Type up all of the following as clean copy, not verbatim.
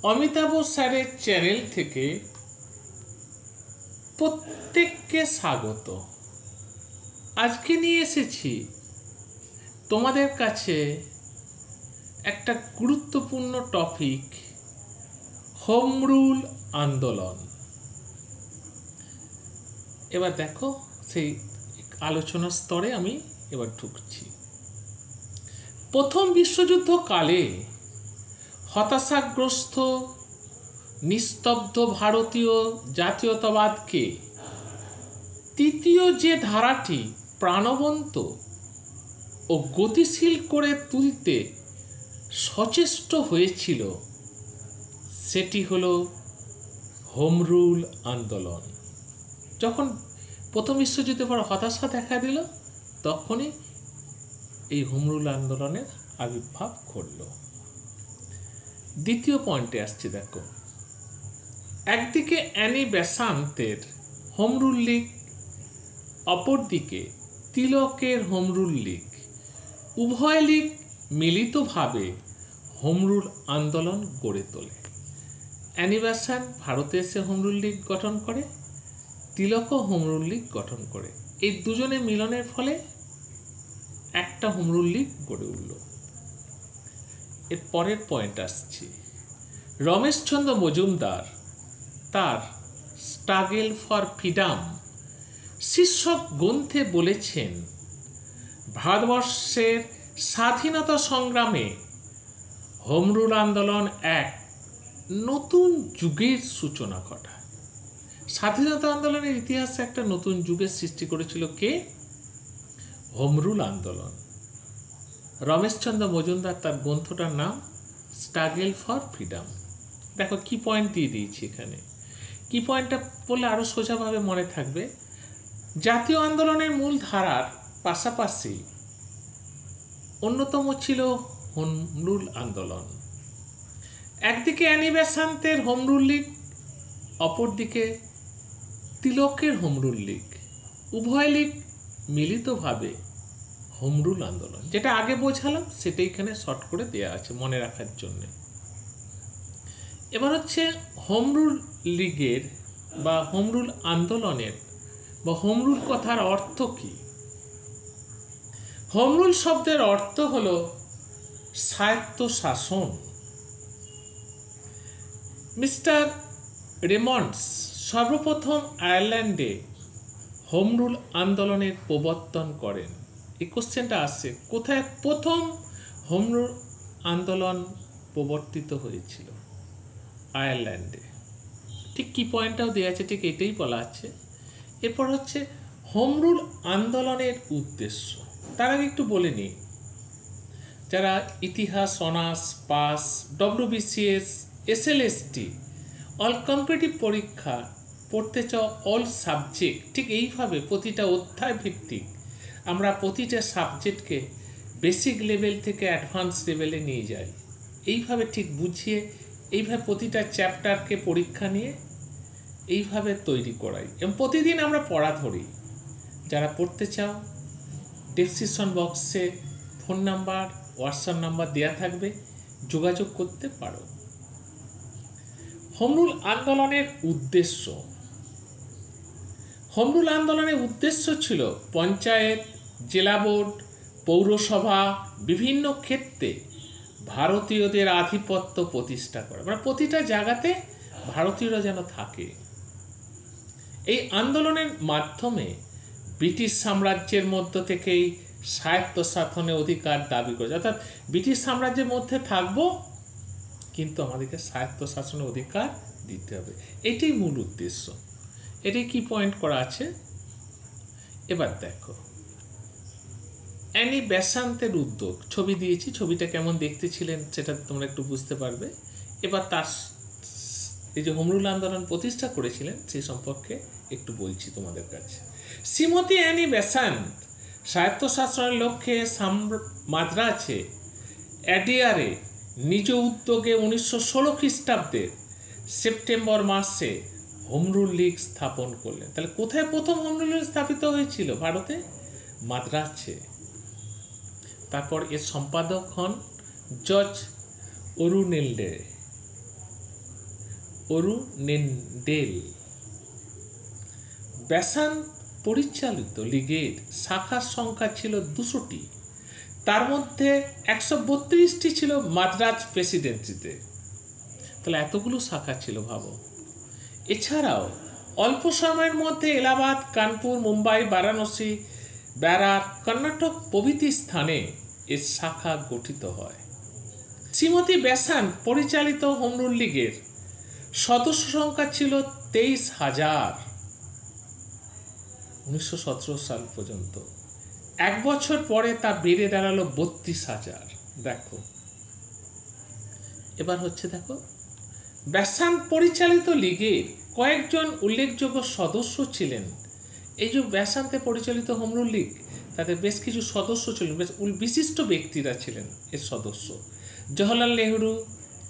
অমিতাভ স্যারের চ্যানেল থেকে প্রত্যেককে স্বাগত। আজকে নিয়ে এসেছি তোমাদের কাছে একটা গুরুত্বপূর্ণ টপিক, হোম রুল আন্দোলন। এবার দেখো, সেই আলোচনার স্তরে আমি এবার ঢুকছি। প্রথম বিশ্বযুদ্ধ কালে হতাশাগ্রস্ত নিস্তব্ধ ভারতীয় জাতীয়তাবাদকে তৃতীয় যে ধারাটি প্রাণবন্ত ও গতিশীল করে তুলতে সচেষ্ট হয়েছিল সেটি হলো হোম রুল আন্দোলন। যখন প্রথম বিশ্বযুদ্ধের পর হতাশা দেখা দিল, তখনই এই হোম রুল আন্দোলনের আবির্ভাব ঘটল। দ্বিতীয় পয়েন্টে আসছে, দেখো, একদিকে অ্যানি বেসান্তের হোম রুল লীগ, অপরদিকে তিলকের হোম রুল লীগ। উভয় লীগ মিলিতভাবে হোম রুল আন্দোলন গড়ে তোলে। অ্যানি বেসান্ত ভারতে এসে হোম রুল লীগ গঠন করে, তিলকও হোম রুল লীগ গঠন করে। এই দুজনে মিলনের ফলে একটা হোম রুল লীগ গড়ে উঠল। এর পরের পয়েন্ট আসছি, রমেশচন্দ্র মজুমদার তার স্ট্রাগল ফর ফ্রিডম শীর্ষক গ্রন্থে বলেছেন, ভারতবর্ষের স্বাধীনতা সংগ্রামে হোম রুল আন্দোলন এক নতুন যুগের সূচনা ঘটায়। স্বাধীনতা আন্দোলনের ইতিহাসে একটা নতুন যুগের সৃষ্টি করেছিল কে? হোম রুল আন্দোলন। রমেশচন্দ্র মজুমদার, তার গ্রন্থটার নাম স্ট্রাগল ফর ফ্রিডম। দেখো কি পয়েন্ট দিয়ে দিয়েছি এখানে। কি পয়েন্টটা বললে আরও সোজাভাবে মনে থাকবে। জাতীয় আন্দোলনের মূল ধারার পাশাপাশি অন্যতম ছিল হোম রুল আন্দোলন। একদিকে অ্যানি বেসান্তের হোম রুল লীগ, অপরদিকে তিলকের হোম রুল লীগ। উভয় লীগ মিলিতভাবে হোম রুল আন্দোলন, যেটা আগে বোঝালাম সেটা এখানে শর্ট করে দেওয়া আছে মনে রাখার জন্য। এবার হচ্ছে হোম রুল লীগের বা হোম রুল আন্দোলনের বা হোম রুল কথার অর্থ কি? হোম রুল শব্দের অর্থ হলো স্বায়ত্ত শাসন। মিস্টার রেমন্ডস সর্বপ্রথম আয়ারল্যান্ডে হোম রুল আন্দোলনের প্রবর্তন করেন। এই কোশ্চেনটা আসছে, কোথায় প্রথম হোম রুল আন্দোলন প্রবর্তিত হয়েছিল? আয়ারল্যান্ডে। ঠিক কি পয়েন্টটাও দেওয়া আছে, ঠিক এটাই বলা আছে। এরপর হচ্ছে হোম রুল আন্দোলনের উদ্দেশ্য। তার আগে একটু বলে নিই, যারা ইতিহাস honours pass, WBCS, SLST all competitive পরীক্ষা পড়তে চাও, অল সাবজেক্ট, ঠিক এইভাবে প্রতিটা অধ্যায় ভিত্তিক আমরা প্রতিটা সাবজেক্টকে বেসিক লেভেল থেকে অ্যাডভান্স লেভেলে নিয়ে যাই। এইভাবে ঠিক বুঝিয়ে এইভাবে প্রতিটা চ্যাপ্টারকে পরীক্ষা নিয়ে এইভাবে তৈরি করাই এবং প্রতিদিন আমরা পড়া ধরি। যারা পড়তে চাও, ডেসক্রিপশন বক্সে ফোন নাম্বার, হোয়াটসঅ্যাপ নাম্বার দেওয়া থাকবে, যোগাযোগ করতে পারো। হোম রুল আন্দোলনের উদ্দেশ্য। হোম রুল আন্দোলনের উদ্দেশ্য ছিল পঞ্চায়েত, জেলা বোর্ড, পৌরসভা বিভিন্ন ক্ষেত্রে ভারতীয়দের আধিপত্য প্রতিষ্ঠা করা, মানে প্রতিটা জায়গাতে ভারতীয়রা যেন থাকে। এই আন্দোলনের মাধ্যমে ব্রিটিশ সাম্রাজ্যের মধ্য থেকেই স্বায়ত্তশাসনের অধিকার দাবি করেছে, অর্থাৎ ব্রিটিশ সাম্রাজ্যের মধ্যে থাকবো কিন্তু আমাদেরকে স্বায়ত্তশাসনের অধিকার দিতে হবে। এটাই মূল উদ্দেশ্য। এটাই কি পয়েন্ট করা আছে। এবার দেখো, অ্যানি বেসান্তের উদ্যোগ, ছবি দিয়েছি, ছবিটা কেমন দেখতে ছিলেন সেটা তোমরা একটু বুঝতে পারবে। এবার তার এই যে হোম রুল আন্দোলন প্রতিষ্ঠা করেছিলেন সেই সম্পর্কে একটু বলছি তোমাদের কাছে। শ্রীমতী অ্যানি বেসান্ত স্বায়ত্তশাসনের লক্ষ্যে মাদ্রাজে অ্যাডিয়ারে নিজ উদ্যোগে 1916 খ্রিস্টাব্দের সেপ্টেম্বর মাসে হোম রুল লীগ স্থাপন করলেন। তাহলে কোথায় প্রথম হোম রুল লীগ স্থাপিত হয়েছিল? ভারতে, মাদ্রাজে। তারপর এর সম্পাদক হন জর্জ অরুনেল্ডে। অরুণেন্ডেল। বেসান্ত পরিচালিত লীগের শাখার সংখ্যা ছিল 200টি, তার মধ্যে 132টি ছিল মাদ্রাজ প্রেসিডেন্সিতে। তাহলে এতগুলো শাখা ছিল, ভাবো। এছাড়াও অল্প সময়ের মধ্যে এলাহাবাদ, কানপুর, মুম্বাই, বারাণসী, বেরার, কর্ণাটক প্রভৃতি স্থানে এর শাখা গঠিত হয়। শ্রীমতী বেসান্ত পরিচালিত হোম রুল লীগের সদস্য সংখ্যা ছিল 23,000 1917 সাল পর্যন্ত। এক বছর পরে তা বেড়ে দাঁড়ালো 32,000। দেখো, এবার হচ্ছে দেখো, বেসান্ত পরিচালিত লীগের কয়েকজন উল্লেখযোগ্য সদস্য ছিলেন। এই যে বেসান্তে পরিচালিত হোম রুল লীগ, তাদের বেশ কিছু সদস্য ছিলেন, বেশ বিশিষ্ট ব্যক্তিরা ছিলেন এর সদস্য। জওহরলাল নেহরু,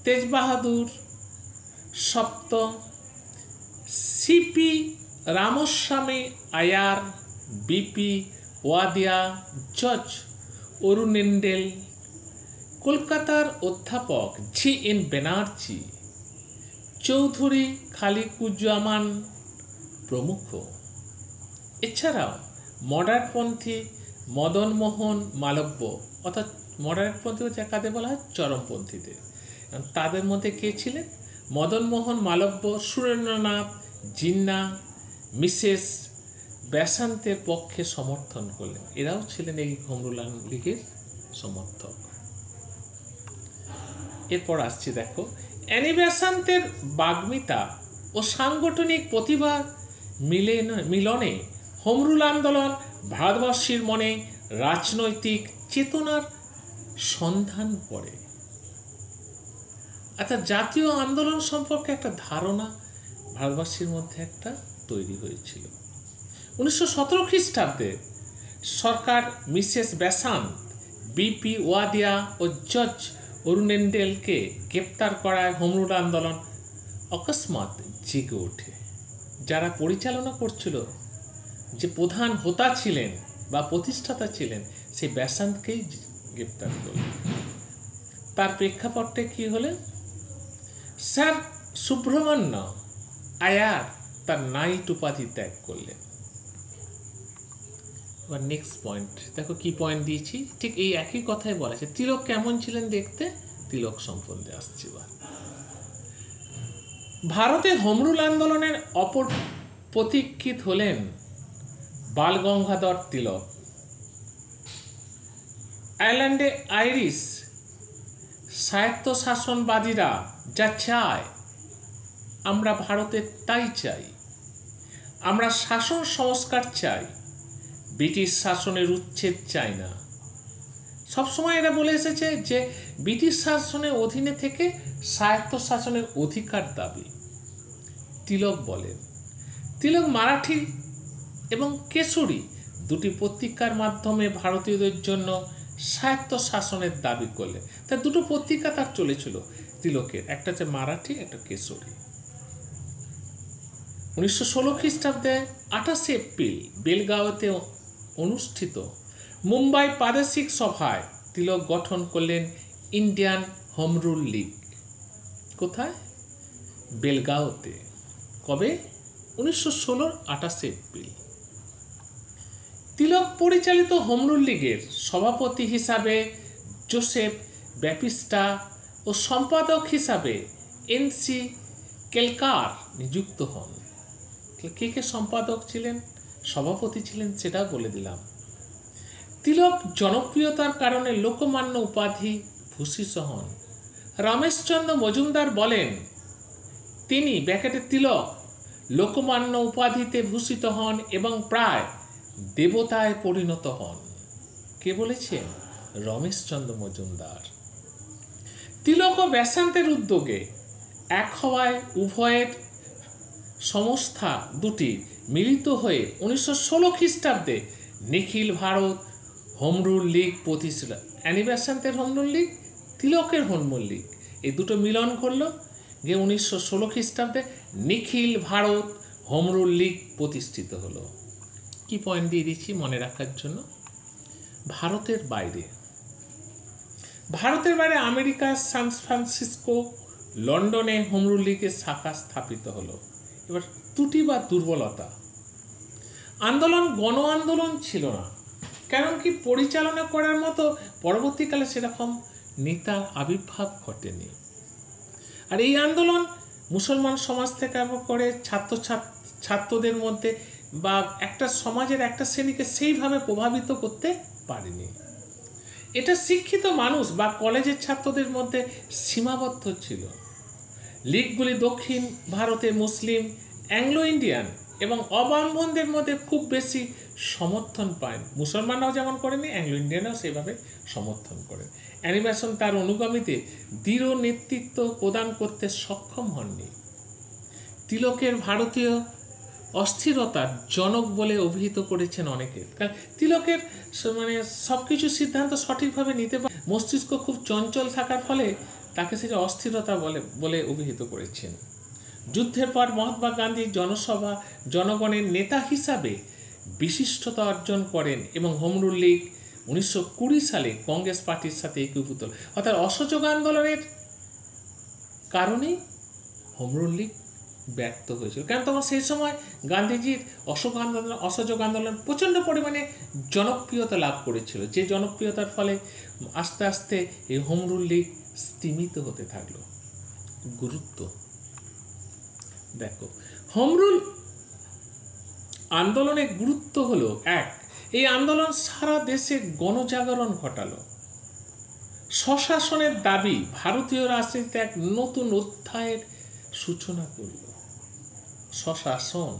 তেজ বাহাদুর সপ্ত, সিপি রামস্বামী আয়ার, বিপি ওয়াদিয়া, জর্জ অরুণেন্ডেল, কলকাতার অধ্যাপক GN ব্যানার্জি, চৌধুরী খালিকুজ্জামান প্রমুখ। এছাড়াও মডার্নপন্থী মদনমোহন মালব্য, অর্থাৎ মডার্নপন্থী হচ্ছে কাদের বলা হয়? চরমপন্থীদের। তাদের মধ্যে কে ছিলেন? মদনমোহন মালব্য, সুরেন্দ্রনাথ জিন্না, মিসেস বেসান্তের পক্ষে সমর্থন করলেন। এরাও ছিলেন এই হোম রুল লীগের সমর্থক। এরপর আসছি, দেখো, অ্যানি বেসান্তের বাগ্মিতা ও সাংগঠনিক প্রতিভা মিলনে হোম রুল আন্দোলন ভারতবর্ষের মনে রাজনৈতিক চেতনার সন্ধান করে। অর্থাৎ জাতীয় আন্দোলন সম্পর্কে একটা ধারণা ভারতবর্ষের মধ্যে একটা তৈরি হয়েছিল। 1917 খ্রিস্টাব্দে সরকার মিসেস বেসান্ত, বিপি ওয়াদিয়া ও জর্জ অরুণেন্ডেলকে গ্রেপ্তার করায় হোম রুল আন্দোলন অকস্মাৎ জেগে ওঠে। যারা পরিচালনা করছিল, যে প্রধান হোতা ছিলেন বা প্রতিষ্ঠাতা ছিলেন, সেই বেসান্তকেই গ্রেপ্তার করলেন। তার প্রেক্ষাপটে কি হলে, স্যার সুব্রহ্মণ্য আয়ার তার নাইট উপাধি ত্যাগ করলেন। এবার নেক্সট পয়েন্ট দেখো, কি পয়েন্ট দিয়েছি, ঠিক এই একই কথাই বলা আছে। তিলক কেমন ছিলেন দেখতে? তিলক সম্বন্ধে আসছে। ভারতে হোম রুল আন্দোলনের অপর প্রতীক্ষিত হলেন বাল গঙ্গাধর তিলক। আয়ারল্যান্ডে আইরিশ স্বায়ত্তশাসনবাদীরা যা চায় আমরা ভারতে তাই চাই। আমরা শাসন সংস্কার চাই, ব্রিটিশ শাসনের উচ্ছেদ চাই না। সবসময় এরা বলে এসেছে যে ব্রিটিশ শাসনের অধীনে থেকে স্বায়ত্তশাসনের অধিকার দাবি। তিলক বলেন, তিলক মারাঠি এবং কেশরী দুটি পত্রিকার মাধ্যমে ভারতীয়দের জন্য স্বায়ত্তশাসনের দাবি করলেন। তার দুটো পত্রিকা তার চলেছিল তিলকের, একটা হচ্ছে মারাঠি, একটা কেশরী। 1916 খ্রিস্টাব্দে 28 এপ্রিল বেলগাঁওতে অনুষ্ঠিত মুম্বাই প্রাদেশিক সভায় তিলক গঠন করলেন ইন্ডিয়ান হোম রুল লীগ। কোথায়? বেলগাঁওতে। কবে? 1916 28 এপ্রিল। তিলক পরিচালিত হোম রুল লীগের সভাপতি হিসাবে জোসেফ ব্যাপিস্টা ও সম্পাদক হিসাবে NC কেলকার নিযুক্ত হন। কে কে সম্পাদক ছিলেন, সভাপতি ছিলেন, সেটাও বলে দিলাম। তিলক জনপ্রিয়তার কারণে লোকমান্য উপাধি ভূষিত হন। রমেশচন্দ্র মজুমদার বলেন, তিনি ব্যাকেটে তিলক লোকমান্য উপাধিতে ভূষিত হন এবং প্রায় দেবতায় পরিণত হন। কে বলেছেন? রমেশচন্দ্র মজুমদার। তিলক ও বেসান্তের উদ্যোগে এক হওয়ায় উভয়ের সংস্থা দুটি মিলিত হয়ে 1916 খ্রিস্টাব্দে নিখিল ভারত হোম রুল লীগ প্রতিষ্ঠা। অ্যানি বেসান্তের হোম রুল লীগ, তিলকের হোম রুল লীগ, এই দুটো মিলন করলো, যে 1916 খ্রিস্টাব্দে নিখিল ভারত হোম রুল লীগ প্রতিষ্ঠিত হলো। কি পয়েন্ট দিয়ে দিচ্ছি মনে রাখার জন্য। ভারতের বাইরে আমেরিকা, সান ফ্রান্সিসকো, লন্ডনে হোম রুল লীগের শাখা স্থাপিত হলো। এবার ত্রুটি বা দুর্বলতা, আন্দোলন গণ আন্দোলন ছিল না, কারণ কি পরিচালনা করার মতো পরবর্তীকালে সেরকম নেতার আবির্ভাব ঘটেনি। আর এই আন্দোলন মুসলমান সমাজ থেকে আরম্ভ করে ছাত্রদের মধ্যে বা একটা সমাজের একটা শ্রেণীকে সেইভাবে প্রভাবিত করতে পারেনি। এটা শিক্ষিত মানুষ বা কলেজের ছাত্রদের মধ্যে সীমাবদ্ধ ছিল। লীগগুলি দক্ষিণ ভারতে মুসলিম, অ্যাংলো ইন্ডিয়ান এবং অব্রাহ্মণদের মধ্যে খুব বেশি সমর্থন পায়। মুসলমানরাও যেমন করেনি, অ্যাংলো ইন্ডিয়ানরাও সেইভাবে সমর্থন করে। অ্যানিমেশন তার অনুগামীদের দৃঢ় নেতৃত্ব প্রদান করতে সক্ষম হননি। তিলকের ভারতীয় অস্থিরতার জনক বলে অভিহিত করেছেন অনেকে, কারণ তিলকের সব কিছু সিদ্ধান্ত সঠিকভাবে নিতে পারে, মস্তিষ্ক খুব চঞ্চল থাকার ফলে তাকে সেটা অস্থিরতা বলে অভিহিত করেছেন। যুদ্ধের পর মহাত্মা গান্ধী জনসভা জনগণের নেতা হিসাবে বিশিষ্টতা অর্জন করেন এবং হোম রুল লীগ 1920 সালে কংগ্রেস পার্টির সাথে একীভূত। অর্থাৎ অসহযোগ আন্দোলনের কারণেই হোম রুল লীগ ব্যর্থ হয়েছিল, কারণ তখন সেই সময় গান্ধীজির অসহযোগ আন্দোলন প্রচণ্ড পরিমাণে জনপ্রিয়তা লাভ করেছিল, যে জনপ্রিয়তার ফলে আস্তে আস্তে এই হোম রুল লীগ স্তিমিত হতে থাকলো। গুরুত্ব দেখো, হোম রুল আন্দোলনের গুরুত্ব হলো, এক, এই আন্দোলন সারা দেশে গণজাগরণ ঘটালো। স্বশাসনের দাবি ভারতীয় রাজনীতিতে এক নতুন অধ্যায়ের সূচনা করল। স্বশাসন,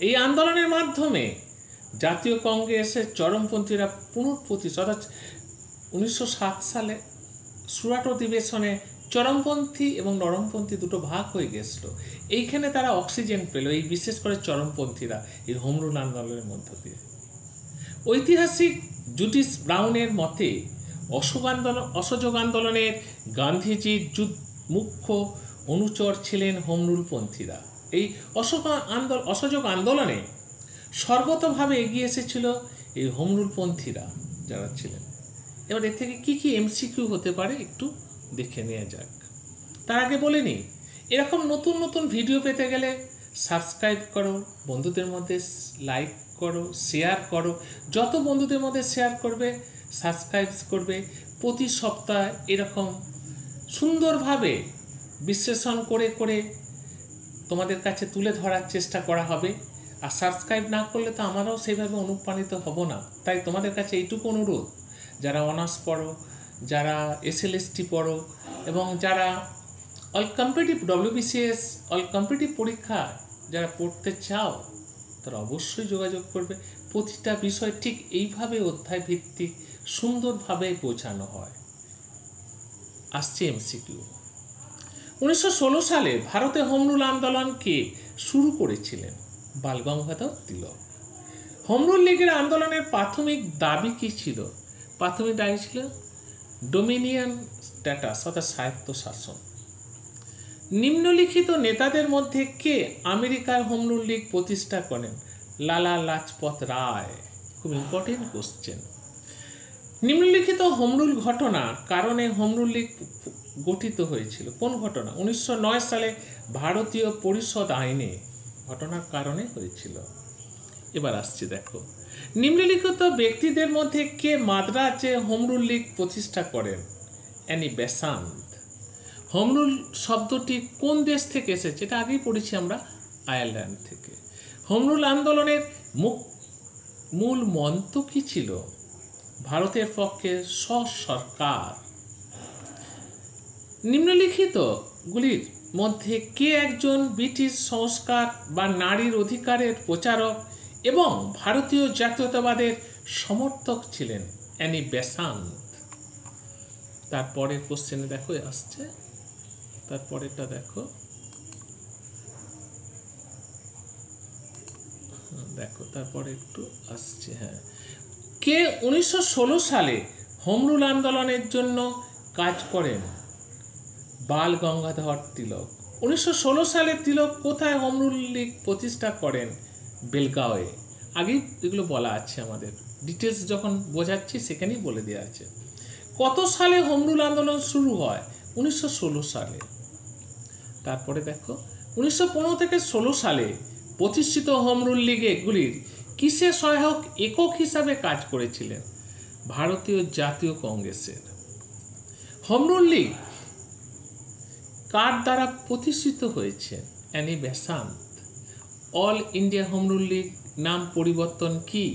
এই আন্দোলনের মাধ্যমে জাতীয় কংগ্রেসের চরমপন্থীরা পুনঃপ্রতিষ্ঠা, অর্থাৎ 1907 সালে সুরাট অধিবেশনে চরমপন্থী এবং নরমপন্থী দুটো ভাগ হয়ে গেছিল। এইখানে তারা অক্সিজেন পেল, এই বিশেষ করে চরমপন্থীরা এই হোম রুল আন্দোলনের মধ্য দিয়ে। ঐতিহাসিক জুডিস ব্রাউনের মতে অসহযোগ আন্দোলনের গান্ধীজির মুখ্য অনুচর ছিলেন হোম রুলপন্থীরা। এই অসহযোগ আন্দোলনে সর্বতভাবে এগিয়ে এসেছিল এই হোম রুলপন্থীরা যারা ছিলেন। এবার এর থেকে কি এমসিকিউ হতে পারে একটু দেখে নেওয়া যাক। তার আগে বলে নিই, এরকম নতুন নতুন ভিডিও পেতে গেলে সাবস্ক্রাইব করো, বন্ধুদের মধ্যে লাইক করো, শেয়ার করো। যত বন্ধুদের মধ্যে শেয়ার করবে, সাবস্ক্রাইব করবে, প্রতি সপ্তাহে এরকম সুন্দরভাবে বিশ্লেষণ করে করে তোমাদের কাছে তুলে ধরার চেষ্টা করা হবে। আর সাবস্ক্রাইব না করলে তো আমরাও সেইভাবে অনুপ্রাণিত হব না। তাই তোমাদের কাছে এইটুকু অনুরোধ, যারা অনার্স পড়ো, যারা এসএলএসটি পড়ো এবং যারা all competitive WBCS all competitive পরীক্ষা যারা পড়তে চাও, তারা অবশ্যই যোগাযোগ করবে। প্রতিটা বিষয় ঠিক এইভাবে অধ্যায় ভিত্তিক সুন্দরভাবে বোঝানো হয়। আসছে এমসিকিউ। 1916 সালে ভারতে হোম রুল আন্দোলনকে শুরু করেছিলেন বাল গঙ্গাধর তিলক। হোম রুল লীগের আন্দোলনের প্রাথমিক দাবি কী ছিল? প্রাথমিক দাবি ছিল ডোমিনিয়ন স্ট্যাটাস, অর্থাৎ স্বায়ত্ত শাসন। নিম্নলিখিত নেতাদের মধ্যে কে আমেরিকার হোম রুল লীগ প্রতিষ্ঠা করেন? লালা লাজপত রায়। খুব ইম্পর্টেন্ট কোশ্চেন। নিম্নলিখিত হোম রুল ঘটনার কারণে হোম রুল লীগ গঠিত হয়েছিল। কোন ঘটনা? 1909 সালে ভারতীয় পরিষদ আইনে ঘটনার কারণে হয়েছিল। এবার আসছে দেখো, নিম্নলিখিত ব্যক্তিদের মধ্যে কে মাদ্রাজে হোম রুল লীগ প্রতিষ্ঠা করেন? Annie Besant. হোম রুল শব্দটি কোন দেশ থেকে এসেছে? এটা আগেই পড়েছি আমরা, আয়ারল্যান্ড থেকে। হোম রুল আন্দোলনের মূল মন্ত্র কী ছিল? ভারতের পক্ষে সরকার। নিম্নলিখিতগুলির মধ্যে কে একজন ব্রিটিশ সংস্কার বা নারীর অধিকারের প্রচারক এবং ভারতীয় জাতীয়তাবাদের সমর্থক ছিলেন? Annie Besant. তারপরের কোশ্চেনে দেখো আসছে, তারপরেরটা দেখো, তারপরে একটু আসছে। হ্যাঁ, কে 1916 সালে হোম রুল আন্দোলনের জন্য কাজ করেন? বাল গঙ্গাধর তিলক। 1916 সালে তিলক কোথায় হোম রুল লীগ প্রতিষ্ঠা করেন? বেলগাঁওয়ে। আগেই এগুলো বলা আছে, আমাদের ডিটেলস যখন বোঝাচ্ছি সেখানেই বলে দেওয়া আছে। কত সালে হোম রুল আন্দোলন শুরু হয়? 1916 সালে। তারপরে দেখো 1915 থেকে 16 সালে প্রতিষ্ঠিত হোম রুল লীগ এগুলির কিসে সহায়ক একক হিসাবে কাজ করেছিলেন? ভারতীয় জাতীয় কংগ্রেসের। হোম রুল লীগ কার দ্বারা প্রতিষ্ঠিত হয়েছে? Annie Besant. All India home rule league নাম পরিবর্তন কি?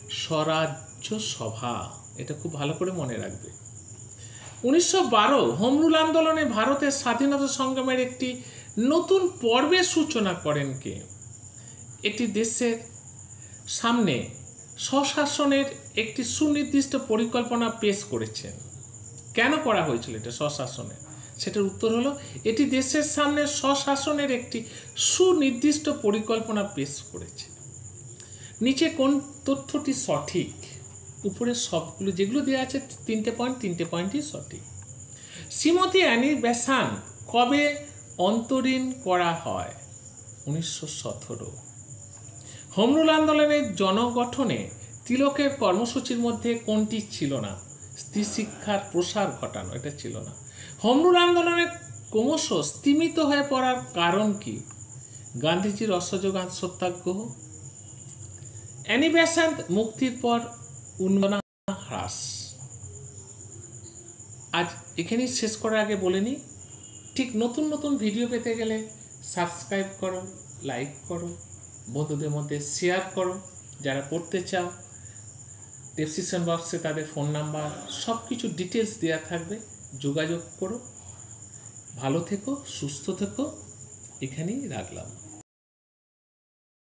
স্বরাজ্য সভা। এটা খুব ভালো করে মনে রাখবে। 1912 হোম রুল আন্দোলনে ভারতের স্বাধীনতা সংগ্রামের একটি নতুন পর্বের সূচনা করেন কে? এটি দেশের সামনে স্বশাসনের একটি সুনির্দিষ্ট পরিকল্পনা পেশ করেছেন। কেন করা হয়েছিল এটা স্বশাসনের? সেটার উত্তর হলো এটি দেশের সামনে স্বশাসনের একটি সুনির্দিষ্ট পরিকল্পনা পেশ করেছে। নিচে কোন তথ্যটি সঠিক? উপরে সবগুলো যেগুলো দেওয়া আছে তিনটে পয়েন্টই সঠিক। শ্রীমতী অ্যানি বেসান্ত কবে অন্তরীণ করা হয়? 1917। হোম রুল আন্দোলনের জনগঠনে তিলকের কর্মসূচির মধ্যে কোনটি ছিল না? স্ত্রী শিক্ষার প্রসার ঘটানো, এটা ছিল না। হোম রুল আন্দোলনের ক্রমশ স্তিমিত হয়ে পড়ার কারণ কি? গান্ধীজির অসহযোগ সত্যাগ্রহ। অ্যানি বেসান্ত মুক্তির পর উন্মাদনা হ্রাস। আজ এখানেই শেষ করার আগে বলে নিই, ঠিক নতুন নতুন ভিডিও পেতে গেলে সাবস্ক্রাইব করো, লাইক করো, বন্ধুদের মধ্যে শেয়ার করো। যারা পড়তে চাও ডেসক্রিপশন বক্সে তাদের ফোন নাম্বার সব কিছু ডিটেলস দেওয়া থাকবে, যোগাযোগ করো। ভালো থেকো, সুস্থ থেকো। এখানেই রাখলাম।